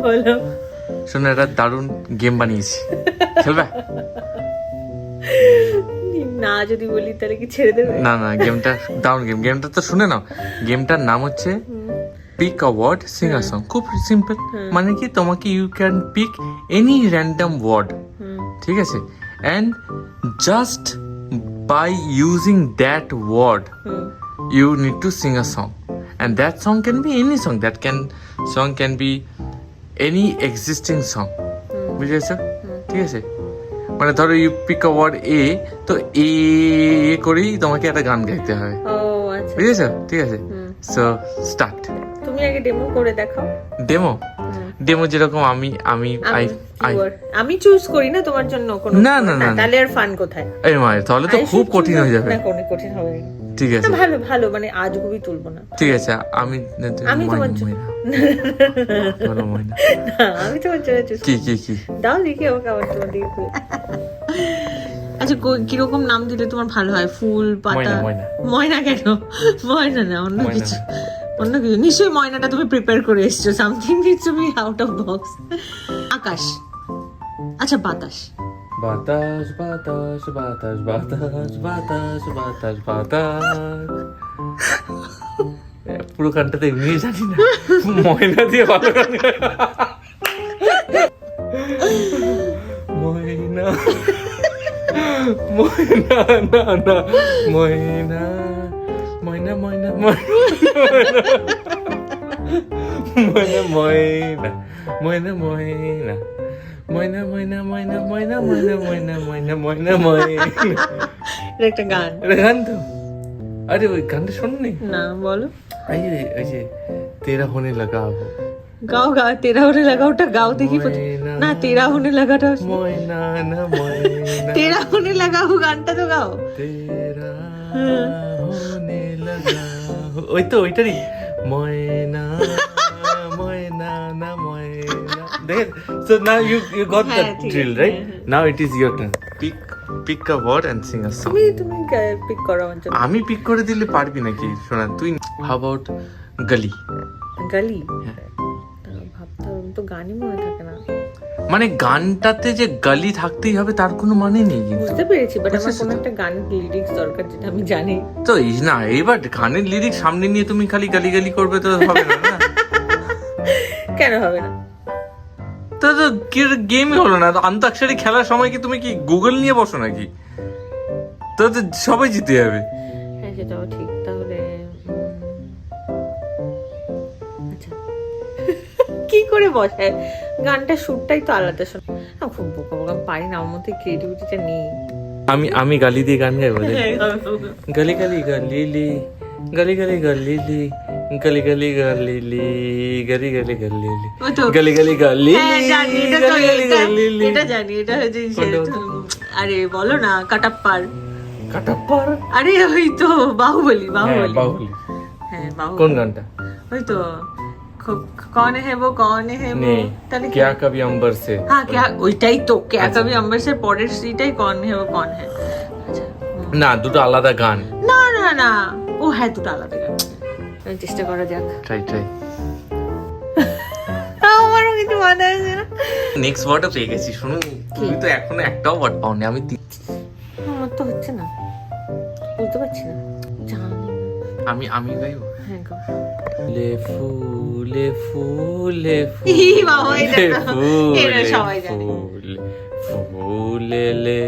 বলো। শোনো, একটা দারুণ গেম বানিয়েছি, খেলবে? না যদি বলি তাহলে কি ছেড়ে দেবে? না না, গেমটা দারুণ গেম। গেমটা তো শুনে নাও। গেমটার নাম হচ্ছে pick a word sing a song. খুব সিম্পল, মানে কি তোমাকে you can pick any random word, ঠিক আছে, and just by using that word you need to sing a song, and that song can be any song. Song can be any existing song. বুঝেছো? ঠিক আছে, মানে ধরো you pick a word এ, তো এ করেই তোমাকে একটা গান গাইতে হবে। ও আচ্ছা, বুঝেছো? ঠিক আছে, সো স্টার্ট। তুমি আগে ডেমো করে দেখাও। ডেমো যেরকম আমি চুজ করি না তোমার জন্য কোনো? না না না, তাহলে আর ফান কোথায়? এই মাই, তাহলে তো খুব কঠিন হয়ে যাবে। না, কোনো কঠিন হবে না। ঠিক আছে, ভালো ভালো, মানে আজ খুবই তুলবো না। ঠিক আছে, আমি তোমার জন্য আমি তোমার জন্য চুজ কি দাও, দেখি আমাকে আবার তোমার দিকে ঘুরে। আচ্ছা, কিরকম নাম দিলে তোমার ভালো হয়? ফুল, পাতা? ময়না কেন? ময়না না, অন্য কিছু। নিশ্চয়ই ময়নাটা তুমি প্রিপেয়ার করে এসছো। Something needs to be out of box. আকাশ। আচ্ছা, বাতাস। বাতাস বাতাস বাতাস বাতাস বাতাস বাতাস বাতাস। পুরো গানটাতে এমনি জানি না, ময়না দিয়ে ভালো গান। ময়না ময়না না না, ময়না ময়না ময়না ময়না ময়না ময়না ময়না ময়না ময়না ময়না ময়না ময়না ময়না ময়না ময়না ময়না ময়না। এটা একটা গান। এটা গান তো? আরে ওই গানটা শোনোনি? না, বলো। ওই যে তেরা হোনে লাগা হো। গাও তেরা হোনে লাগা, ওটা গাও দেখি। না, তেরা হোনে লাগাটা ময়না না, ময়না তেরা হোনে লাগা হো গানটা তো গাও। তেরা হোনে লাগা হো, ওই তো ওইটারই ময়না ময়না না ময়না। So now you got the drill, right? Now it is your turn. Pick a word and sing a song. তুমি পিক করো আমার জন্য। আমি পিক করে দিলে পারবি নাকি? শোনা, তুই how about গলি? গলি? ভাবতে হবে, তো গানই মনে থাকে না। মানে গানটাতে যে গলি থাকতেই হবে তার কোনো মানে নেই। বুঝতে পেরেছি, বাট আমার কোনো একটা গানের লিরিক্স দরকার যেটা আমি জানি। তো না, এবার গানের লিরিক্স সামনে নিয়ে তুমি খালি গালি গালি করবে তো হবে না। না কেন হবে না? তো গেমই হলো না। অন্তাক্ষরী খেলার সময় কি তুমি কি গুগল নিয়ে বসো নাকি? তো সবাই জিতে যাবে। হ্যাঁ, সেটাও ঠিক। তাহলে আচ্ছা, কি করে বসায় গানটা? সুরটাই তো আলাদা। শোনো, খুব বোকা বোকা পারি না, আমার মধ্যে ক্রিয়েটিভিটিটা নেই। আমি গালি দিয়ে গান গাইবো। গালি গালি গালিলি গালি গালি গালিলি গালি গালি গালিলি গালি গালি গালিলি গালি গালি গালিলি গালি গালি গালিলি। এটা জানি, এটা হচ্ছে। আরে বলো না, কাটাপ্পার। কাটাপ্পার? আরে ওই তো বাহুবলী। বাহুবলী। হ্যাঁ, বাহুবলী। কোন গানটা? ওই তো কौन है वो कौन है वो, তাহলে क्या कभी अंबर से। হ্যাঁ, ওইটাই তো। क्या कभी अंबर से পরের সিটাই कौन है वो कौन है। আচ্ছা, না, দুটো আলাদা গান। না না না, ও হ্যাঁ, দুটো আলাদা গান। চেষ্টা করা যাক। ট্রাই আমারও কিছু মনে আসছে না। নেক্সট ওয়ার্ডও পেয়ে গেছি। শুনো, তুমি তো এখনো একটাও ওয়ার্ড পাওনি। আমি আমার তো হচ্ছে না, বুঝতে পারছি না, জানি না। আমি গাইবো। হ্যাঁ, গো। ফুলে ফুলে ফুলে বাবা, এটা সবাই জানে। ফুলে লে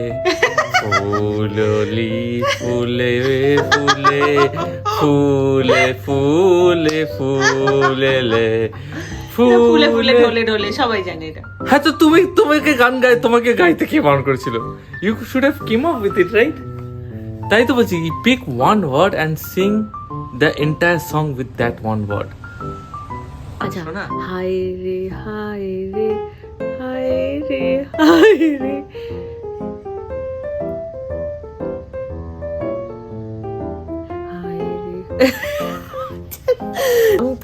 ফুললি ফুলে ফুলে ফুলে ফুলে ফুলে লে ফুলে ফুলে ঢোলে ঢোলে, সবাই জানে এটা। হ্যাঁ, তো তোমাকে গাইতে কে বারণ করেছিল? You should have came up with it, right? তাই তো বলছি, pick one word and sing the entire song with that one word. আচ্ছা, হাই রে হাই রে হাই রে হাই রে।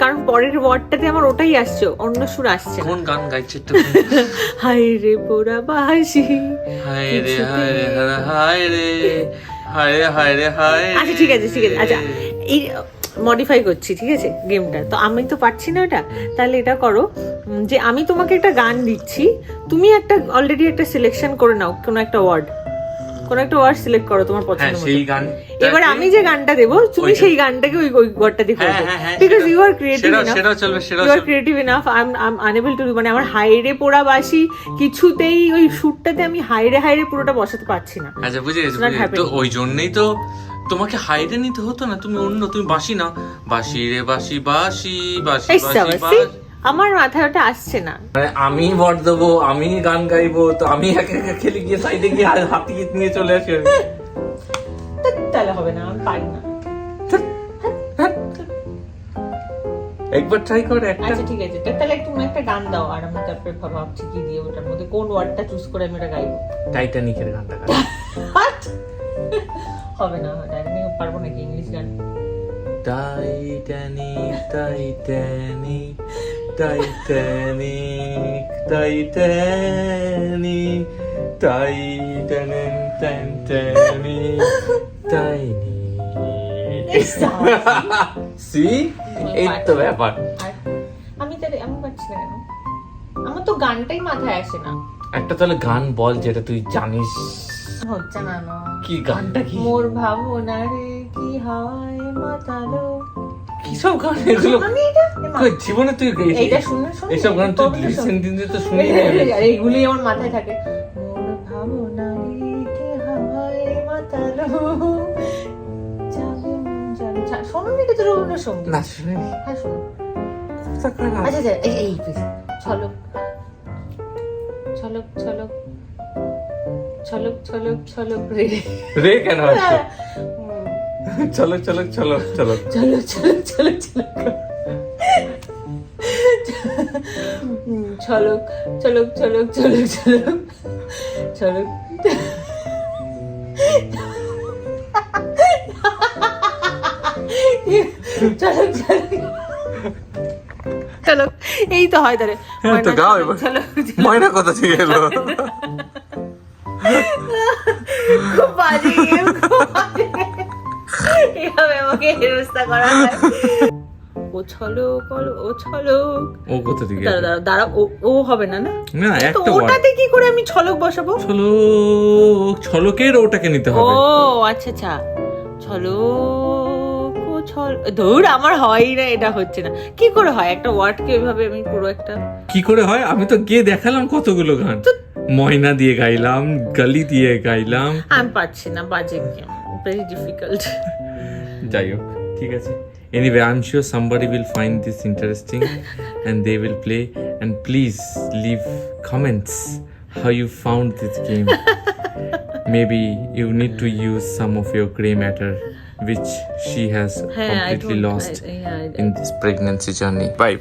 কারণ পরের ওয়ার্ডটাতে আমার ওটাই আসছে, অন্য সুর আসছে। কোন গান গাইছে? হাই রে পোড়া বাসি, হাই রে হাই রে হাই রে হাই রে হাই রে হাই। আচ্ছা, ঠিক আছে। আচ্ছা, এই মডিফাই করছি, ঠিক আছে গেমটা। তো আমি তো পারছি না ওটা, তাহলে এটা করো যে আমি তোমাকে একটা গান দিচ্ছি, তুমি একটা অলরেডি একটা সিলেকশন করে নাও, কোনো একটা ওয়ার্ড সিলেক্ট করো তোমার পছন্দ মতো। সেই গান এবার আমি যে গানটা দেবো তুমি সেই গানটাকে ওই ওয়ার্ডটা দিয়ে করবে, because you are creative enough, you are creative enough. I am unable to, মানে আমার হাইরে পোড়া বাসি কিছুতেই ওই সুরটাতে আমি হাইরে পুরোটা বসাতে পারছি না। আচ্ছা বুঝে গেছি, তো ওই জন্যই তো তোমাকে হাইরে নিতে হতো না, তুমি অন্য, তুমি বাসি নাও, বাসি রে বাসি বাসি বাসি বাসি। আমার মাথায় ওটা আসছে না, মানে আমি ভর দেবো, আমি গান গাইবো, তো আমি একা একা খেলে গিয়ে সাইডে গিয়ে হাতি গীত নিয়ে চলে আসি। তাহলে হবে না, আমি পারি না। একবার ট্রাই করে একটা। আচ্ছা ঠিক আছে, তাহলে তুমি একটা গান দাও, আর আমি তারপরে ভাবছি কি দিয়ে ওটার মধ্যে কোন ওয়ার্ডটা চুজ করে আমি ওটা গাইবো। টাইটানিকের গানটা গাই। হবে না, আমি পারবো নাকি ইংলিশ গান। Titanic Titanic Titanic Titanic Titanic Titanic Titanic. See এই তো ব্যাপার। আমি পারছি না কেন, আমার তো গানটাই মাথায় আসে না। একটা তাহলে গান বল যেটা তুই জানিস। হচ্ছে না। কি গানটা কি? মোর ভাবনা রে কি হয় মাতালো। কি সব গান এগুলো? কই জীবনে তুই এইটা শুনে এইসব গান তুই লিসেন দিন তো শুনি না। এইগুলোই আমার মাথায় থাকে। মোর ভাবনা রে কি হয় মাতালো। শোনো নি তো রবীন্দ্রসঙ্গীত? না শুনি। হ্যাঁ শোনো। আচ্ছা এই ছলক ছলক ছলক ছলক ছলক ছলক রে রে কেন আছে? ছলক ছলক ছলক ছলক ছলক ছলক ছলক ছলক ছলক ছলক ছলক ছলক ছলক ছলক চলো এই তো হয় তাহলে। তো গাও এবার। ময়না কথা থেকে এলো। খুব বাজে এভাবে আমাকে হেরস্তা করা হয়। ও ছলক ও ছলক, ও কোথা থেকে? দাঁড়া ও হবে না না না তো একটা ওটাতে কি করে আমি ছলক বসাবো? ছলক ছলকের ওটাকে নিতে ও হবে। আচ্ছা ছলক ও ছল, ধুর আমার হয়ই না, এটা হচ্ছে না। কি করে হয় একটা ওয়ার্ডকে এভাবে আমি পুরো একটা, কি করে হয়? আমি তো গিয়ে দেখালাম কতগুলো গান, ময়না দিয়ে গাইলাম, গলি দিয়ে গাইলাম। আমি পারছি না, বাজে ভেরি ডিফিকাল্ট। যাই হোক ঠিক আছে। Anyway, I'm sure somebody will find this interesting and they will play. And please leave comments how you found this game. Maybe you need to use some of your grey matter which she has completely lost in this pregnancy journey. Bye.